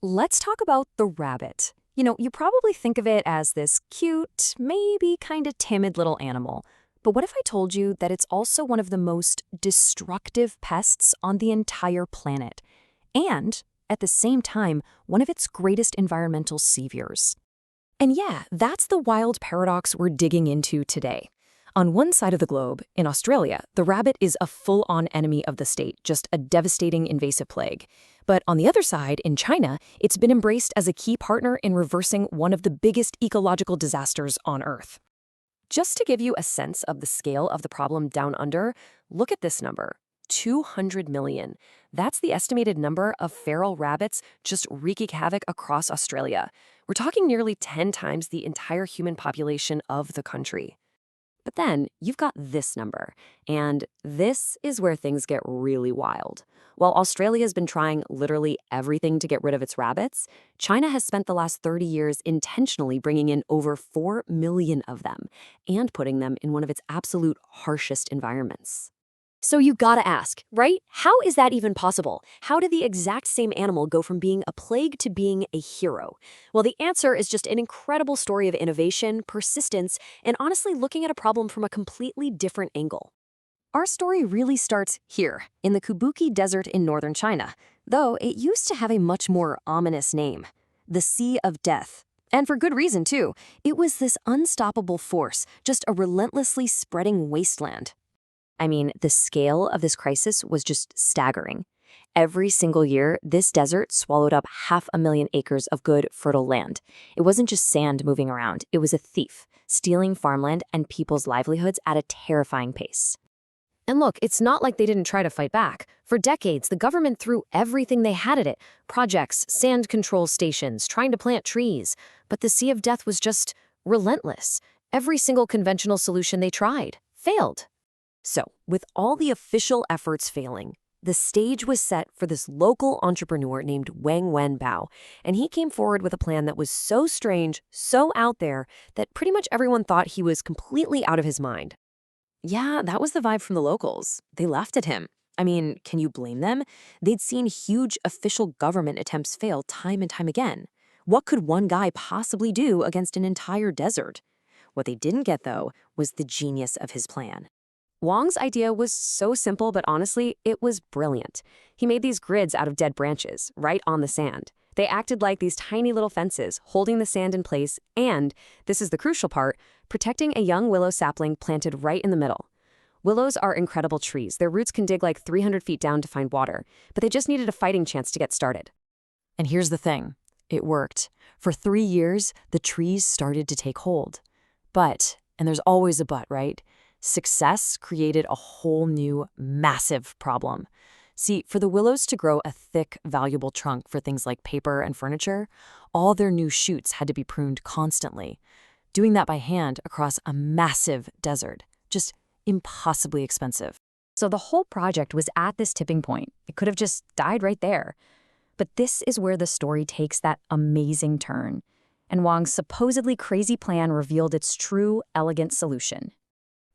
Let's talk about the rabbit. You probably think of it as this cute, maybe kind of timid little animal. But what if I told you that it's also one of the most destructive pests on the entire planet? And, at the same time, one of its greatest environmental saviors. And yeah, that's the wild paradox we're digging into today. On one side of the globe, in Australia, the rabbit is a full-on enemy of the state, just a devastating invasive plague. But on the other side, in China, it's been embraced as a key partner in reversing one of the biggest ecological disasters on Earth. Just to give you a sense of the scale of the problem down under, look at this number, 200 million. That's the estimated number of feral rabbits just wreaking havoc across Australia. We're talking nearly 10 times the entire human population of the country. But then you've got this number, and this is where things get really wild. While Australia's been trying literally everything to get rid of its rabbits, China has spent the last 30 years intentionally bringing in over 4 million of them and putting them in one of its absolute harshest environments. So you gotta ask, right? How is that even possible? How did the exact same animal go from being a plague to being a hero? Well, the answer is just an incredible story of innovation, persistence, and honestly looking at a problem from a completely different angle. Our story really starts here, in the Kubuki Desert in northern China, though it used to have a much more ominous name, the Sea of Death. And for good reason, too. It was this unstoppable force, just a relentlessly spreading wasteland. I mean, the scale of this crisis was just staggering. Every single year, this desert swallowed up 500,000 acres of good, fertile land. It wasn't just sand moving around, it was a thief, stealing farmland and people's livelihoods at a terrifying pace. And look, it's not like they didn't try to fight back. For decades, the government threw everything they had at it. Projects, sand control stations, trying to plant trees. But the Sea of Death was just relentless. Every single conventional solution they tried failed. So, with all the official efforts failing, the stage was set for this local entrepreneur named Wang Wenbao, and he came forward with a plan that was so strange, so out there, that pretty much everyone thought he was completely out of his mind. Yeah, that was the vibe from the locals. They laughed at him. I mean, can you blame them? They'd seen huge official government attempts fail time and time again. What could one guy possibly do against an entire desert? What they didn't get, though, was the genius of his plan. Wang's idea was so simple, but honestly, it was brilliant. He made these grids out of dead branches, right on the sand. They acted like these tiny little fences, holding the sand in place and, this is the crucial part, protecting a young willow sapling planted right in the middle. Willows are incredible trees. Their roots can dig like 300 feet down to find water, but they just needed a fighting chance to get started. And here's the thing. It worked. For 3 years, the trees started to take hold. But, and there's always a but, right? Success created a whole new, massive problem. See, for the willows to grow a thick, valuable trunk for things like paper and furniture, all their new shoots had to be pruned constantly. Doing that by hand across a massive desert, just impossibly expensive. So the whole project was at this tipping point. It could have just died right there. But this is where the story takes that amazing turn. And Wang's supposedly crazy plan revealed its true, elegant solution.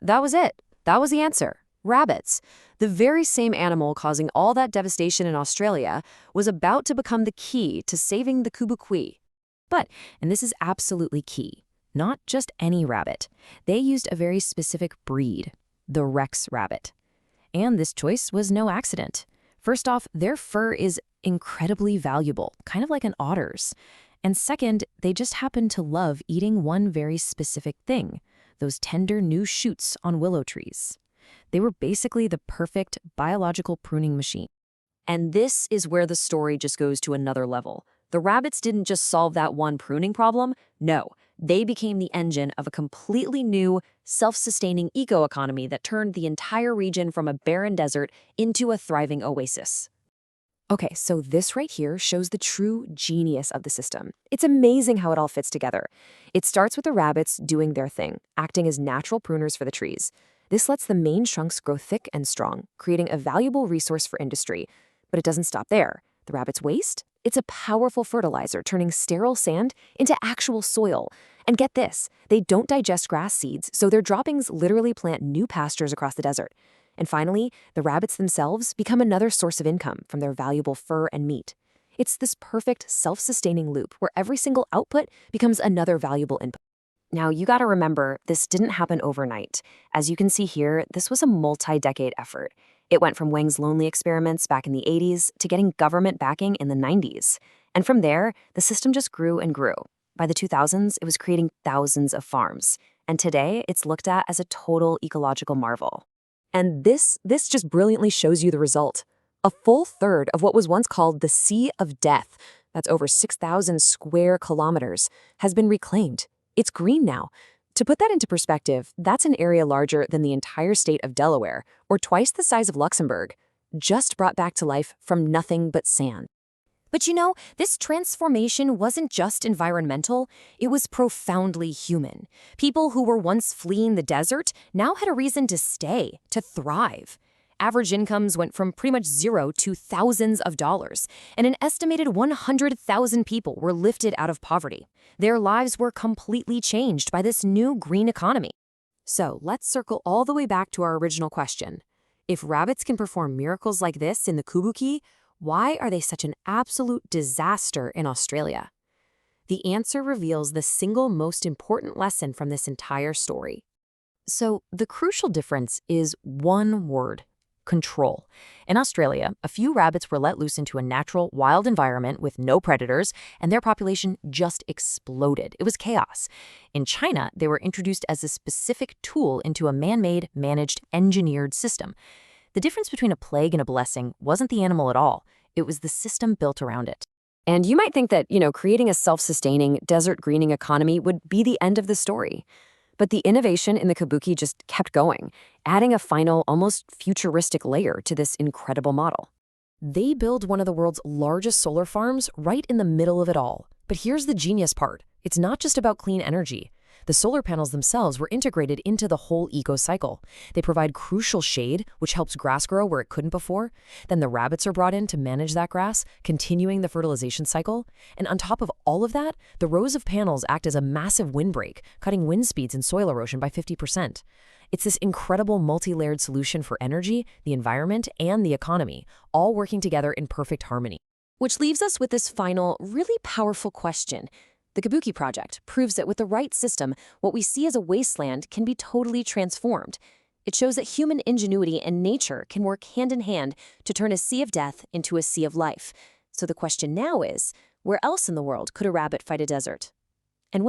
That was it. That was the answer. Rabbits, the very same animal causing all that devastation in Australia, was about to become the key to saving the Kubukui. But, and this is absolutely key, not just any rabbit. They used a very specific breed, the Rex rabbit. And this choice was no accident. First off, their fur is incredibly valuable, kind of like an otter's. And second, they just happen to love eating one very specific thing, those tender new shoots on willow trees. They were basically the perfect biological pruning machine. And this is where the story just goes to another level. The rabbits didn't just solve that one pruning problem. No, they became the engine of a completely new, self-sustaining eco-economy that turned the entire region from a barren desert into a thriving oasis. Okay, so this right here shows the true genius of the system. It's amazing how it all fits together. It starts with the rabbits doing their thing, acting as natural pruners for the trees. This lets the main trunks grow thick and strong, creating a valuable resource for industry. But it doesn't stop there. The rabbits' waste? It's a powerful fertilizer, turning sterile sand into actual soil. And get this, they don't digest grass seeds, so their droppings literally plant new pastures across the desert. And finally, the rabbits themselves become another source of income from their valuable fur and meat. It's this perfect self-sustaining loop where every single output becomes another valuable input. Now, you gotta remember, this didn't happen overnight. As you can see here, this was a multi-decade effort. It went from Wang's lonely experiments back in the 80s to getting government backing in the 90s. And from there, the system just grew and grew. By the 2000s, it was creating thousands of farms. And today, it's looked at as a total ecological marvel. And this just brilliantly shows you the result. A full third of what was once called the Sea of Death, that's over 6,000 square kilometers, has been reclaimed. It's green now. To put that into perspective, that's an area larger than the entire state of Delaware, or twice the size of Luxembourg, just brought back to life from nothing but sand. But this transformation wasn't just environmental, it was profoundly human. People who were once fleeing the desert now had a reason to stay, to thrive. Average incomes went from pretty much zero to thousands of dollars, and an estimated 100,000 people were lifted out of poverty. Their lives were completely changed by this new green economy. So let's circle all the way back to our original question. If rabbits can perform miracles like this in the kabuki, why are they such an absolute disaster in Australia? The answer reveals the single most important lesson from this entire story. So the crucial difference is one word: control. In Australia, a few rabbits were let loose into a natural, wild environment with no predators, and their population just exploded. It was chaos. In China, they were introduced as a specific tool into a man-made, managed, engineered system. The difference between a plague and a blessing wasn't the animal at all. It was the system built around it. And you might think that, creating a self-sustaining, desert greening economy would be the end of the story. But the innovation in the kabuki just kept going, adding a final, almost futuristic layer to this incredible model. They build one of the world's largest solar farms right in the middle of it all. But here's the genius part. It's not just about clean energy. The solar panels themselves were integrated into the whole eco-cycle. They provide crucial shade, which helps grass grow where it couldn't before. Then the rabbits are brought in to manage that grass, continuing the fertilization cycle. And on top of all of that, the rows of panels act as a massive windbreak, cutting wind speeds and soil erosion by 50%. It's this incredible multi-layered solution for energy, the environment, and the economy, all working together in perfect harmony. Which leaves us with this final, really powerful question. The Kabuki project proves that with the right system, what we see as a wasteland can be totally transformed. It shows that human ingenuity and nature can work hand in hand to turn a sea of death into a sea of life. So the question now is, where else in the world could a rabbit fight a desert? And